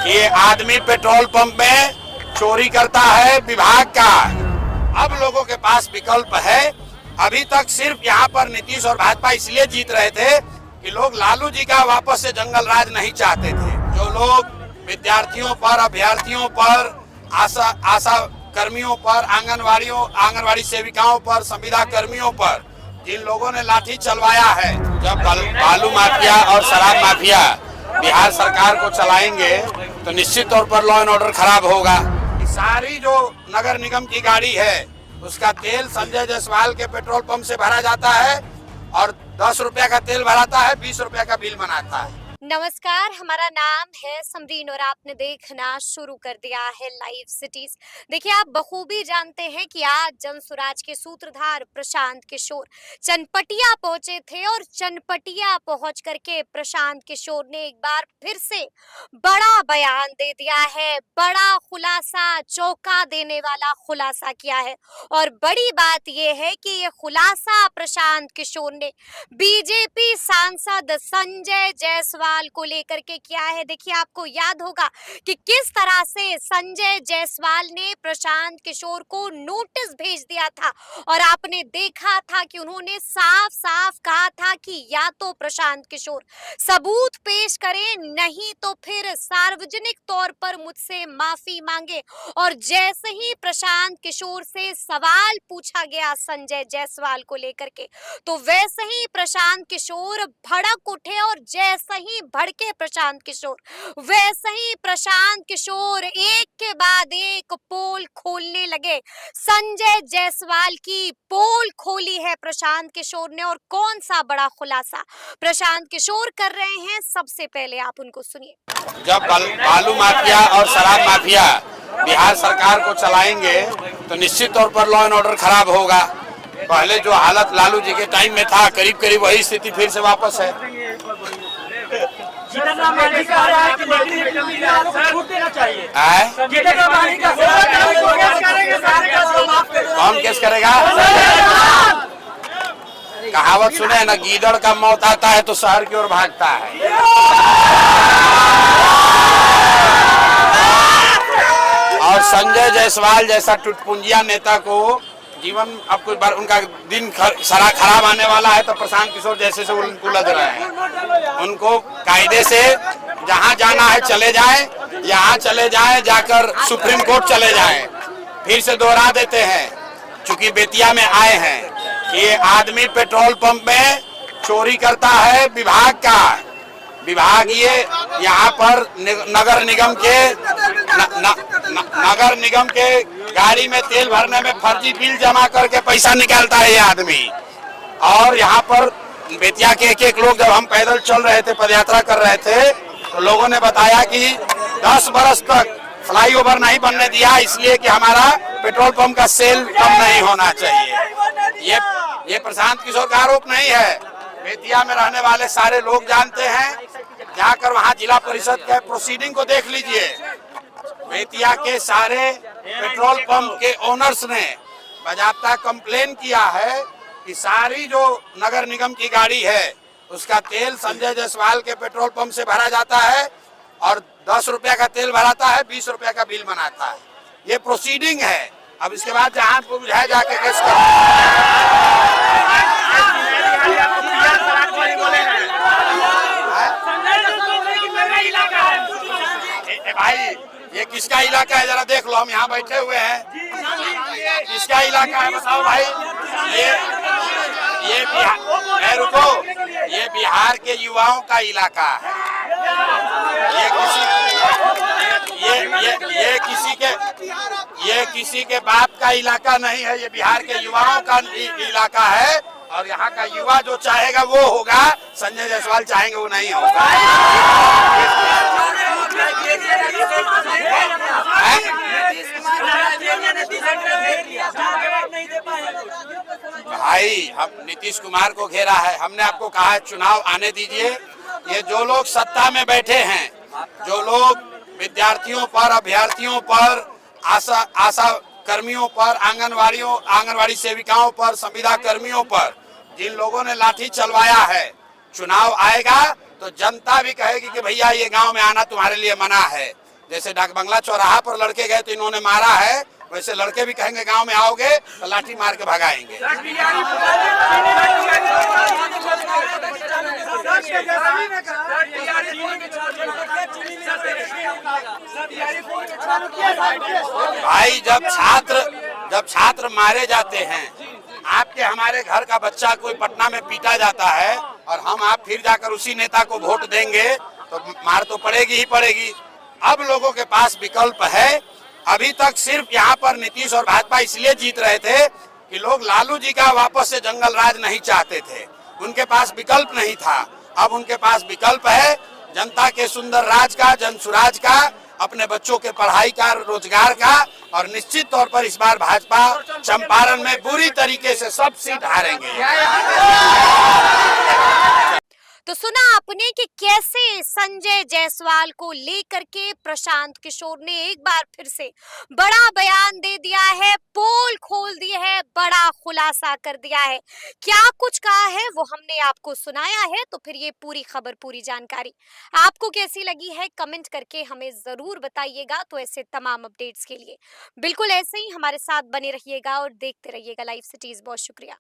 ये आदमी petrol pump में चोरी करता है विभाग का। अब लोगों के पास विकल्प है। अभी तक सिर्फ यहाँ पर नीतीश और भाजपा इसलिए जीत रहे थे कि लोग लालू जी का वापस से जंगल राज नहीं चाहते थे। जो लोग विद्यार्थियों पर, अभ्यर्थियों पर, आशा कर्मियों पर, आंगनवाड़ी सेविकाओं पर, संविदा कर्मियों पर जिन लोगों ने लाठी चलवाया है, जब बालू माफिया और शराब माफिया बिहार सरकार को चलाएंगे तो निश्चित तौर पर लॉ एंड ऑर्डर खराब होगा। सारी जो नगर निगम की गाड़ी है उसका तेल संजय जायसवाल के पेट्रोल पंप से भरा जाता है और 10 रुपया का तेल भराता है, 20 रुपया का बिल बनाता है। नमस्कार, हमारा नाम है समरीन और आपने देखना शुरू कर दिया है लाइव सिटीज। देखिए, आप बखूबी जानते हैं कि आज जनसुराज के सूत्रधार प्रशांत किशोर चनपटिया पहुंचे थे और चनपटिया पहुंच करके प्रशांत किशोर ने एक बार फिर से बड़ा बयान दे दिया है, बड़ा खुलासा, चौंका देने वाला खुलासा किया है। और बड़ी बात यह है कि ये खुलासा प्रशांत किशोर ने बीजेपी सांसद संजय जायसवाल को लेकर के किया है। देखिए, आपको याद होगा कि किस तरह से संजय जायसवाल ने प्रशांत किशोर को नोटिस भेज दिया था और आपने देखा था कि उन्होंने साफ साफ कहा था कि या तो प्रशांत किशोर सबूत पेश करें, नहीं तो फिर सार्वजनिक तौर पर मुझसे माफी मांगे। और जैसे ही प्रशांत किशोर से सवाल पूछा गया संजय जायसवाल को लेकर के, तो वैसे ही प्रशांत किशोर भड़क उठे और जैसे ही भड़के प्रशांत किशोर, वैसे ही प्रशांत किशोर एक के बाद एक पोल खोलने लगे। संजय जायसवाल की पोल खोली है प्रशांत किशोर ने। और कौन सा बड़ा खुलासा प्रशांत किशोर कर रहे हैं, सबसे पहले आप उनको सुनिए। जब बालू माफिया और शराब माफिया बिहार सरकार को चलाएंगे तो निश्चित तौर पर लॉ एंड ऑर्डर खराब होगा। पहले जो हालत लालू जी के टाइम में था, करीब करीब वही स्थिति फिर से वापस है। कौन केस करेगा? कहावत सुने है ना, गीदड़ का मौत आता है तो शहर की ओर भागता है। और संजय जायसवाल जैसा टुटपुंजिया नेता को जीवन अब कुछ बार उनका दिन सारा खराब आने वाला है, तो प्रशांत किशोर जैसे से उनको लग रहा है। उनको कायदे से जहां जाना है चले जाए, यहाँ चले जाए, जाकर सुप्रीम कोर्ट चले जाए। फिर से दोहरा देते हैं, चूंकि बेतिया में आए हैं, कि ये आदमी पेट्रोल पंप में चोरी करता है विभाग का। विभाग ये यहाँ पर नगर निगम के गाड़ी में तेल भरने में फर्जी बिल जमा करके पैसा निकालता है ये आदमी। और यहाँ पर बेतिया के एक लोग, जब हम पैदल चल रहे थे, पदयात्रा कर रहे थे, तो लोगों ने बताया कि 10 बरस तक फ्लाईओवर नहीं बनने दिया, इसलिए कि हमारा पेट्रोल पंप का सेल कम नहीं होना चाहिए। ये प्रशांत किशोर का आरोप नहीं है, बेतिया में रहने वाले सारे लोग जानते हैं। जाकर वहाँ जिला परिषद के प्रोसीडिंग को देख लीजिए। बेतिया के सारे पेट्रोल पंप के ओनर्स ने बाकायदा कंप्लेन किया है कि सारी जो नगर निगम की गाड़ी है उसका तेल संजय जायसवाल के पेट्रोल पंप से भरा जाता है और 10 रुपया का तेल भराता है, 20 रुपया का बिल बनाता है। ये प्रोसीडिंग है। अब इसके बाद जहाँ बुझाए जाके केस भाई, ये किसका इलाका है जरा देख लो, हम यहाँ बैठे हुए हैं। किसका इलाका है बताओ भाई? ये बिहार, रुको, ये बिहार के युवाओं का इलाका है। ये किसी के बाप का इलाका नहीं है, ये बिहार के युवाओं का इलाका है। और यहाँ का युवा जो चाहेगा वो होगा, संजय जायसवाल चाहेंगे वो नहीं होगा। भाई, हम नीतीश कुमार को घेरा है। हमने आपको कहा है चुनाव आने दीजिए। ये जो लोग सत्ता में बैठे हैं, जो लोग विद्यार्थियों पर, अभ्यर्थियों पर, आशा कर्मियों पर, आंगनवाड़ी सेविकाओं पर, संविदा कर्मियों पर जिन लोगों ने लाठी चलवाया है, चुनाव आएगा तो जनता भी कहेगी कि भैया ये गांव में आना तुम्हारे लिए मना है। जैसे डाक बंगला चौराहा पर लड़के गए तो इन्होंने मारा है, वैसे लड़के भी कहेंगे गांव में आओगे तो लाठी मार के भगाएंगे। भाई जब छात्र मारे जाते हैं, आपके हमारे घर का बच्चा कोई पटना में पीटा जाता है और हम आप फिर जाकर उसी नेता को वोट देंगे तो मार तो पड़ेगी ही पड़ेगी। अब लोगों के पास विकल्प है। अभी तक सिर्फ यहाँ पर नीतीश और भाजपा इसलिए जीत रहे थे कि लोग लालू जी का वापस से जंगल राज नहीं चाहते थे, उनके पास विकल्प नहीं था। अब उनके पास विकल्प है जनता के सुंदर राज का, जन सुराज का, अपने बच्चों के पढ़ाई का, रोजगार का, और निश्चित तौर पर इस बार भाजपा चंपारण में बुरी तरीके से सब सीट हारेंगे। तो सुना आपने कि कैसे संजय जायसवाल को लेकर के प्रशांत किशोर ने एक बार फिर से बड़ा बयान दे दिया है, पोल खोल दी है, बड़ा खुलासा कर दिया है। क्या कुछ कहा है वो हमने आपको सुनाया है, तो फिर ये पूरी खबर, पूरी जानकारी आपको कैसी लगी है कमेंट करके हमें जरूर बताइएगा। तो ऐसे तमाम अपडेट्स के लिए बिल्कुल ऐसे ही हमारे साथ बने रहिएगा और देखते रहिएगा लाइव सिटीज। बहुत शुक्रिया।